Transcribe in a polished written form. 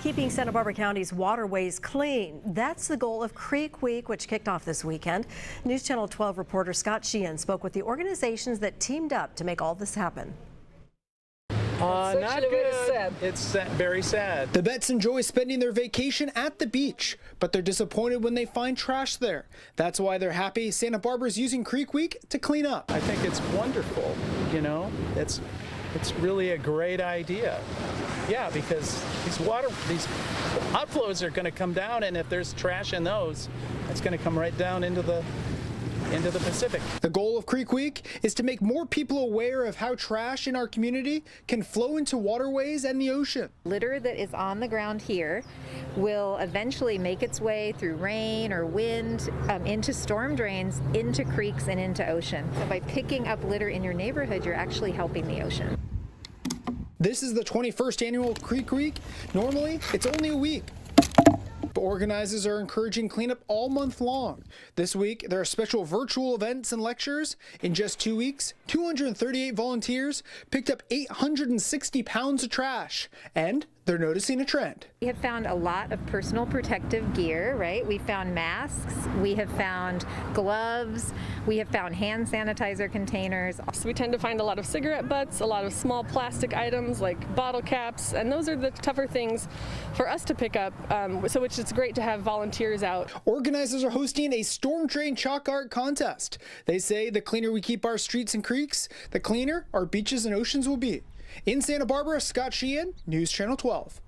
Keeping Santa Barbara County's waterways clean. That's the goal of Creek Week, which kicked off this weekend. News Channel 12 reporter Scott Sheehan spoke with the organizations that teamed up to make all this happen. Not good. It's very sad. The vets enjoy spending their vacation at the beach, but they're disappointed when they find trash there. That's why they're happy Santa Barbara's using Creek Week to clean up. I think it's wonderful, you know. It's really a great idea. Yeah, because these outflows are going to come down, and if there's trash in those, it's going to come right down into the Pacific. The goal of Creek Week is to make more people aware of how trash in our community can flow into waterways and the ocean. Litter that is on the ground here will eventually make its way through rain or wind into storm drains, into creeks, and into ocean. So by picking up litter in your neighborhood, you're actually helping the ocean. This is the 21st annual Creek Week. Normally, it's only a week. But organizers are encouraging cleanup all month long. This week, there are special virtual events and lectures. In just 2 weeks, 238 volunteers picked up 860 pounds of trash, and they're noticing a trend. We have found a lot of personal protective gear, right? We found masks, we have found gloves, we have found hand sanitizer containers. So we tend to find a lot of cigarette butts, a lot of small plastic items like bottle caps, and those are the tougher things for us to pick up, so which it's great to have volunteers out. Organizers are hosting a storm drain chalk art contest. They say the cleaner we keep our streets and creeks, the cleaner our beaches and oceans will be. In Santa Barbara, Scott Sheehan, News Channel 12.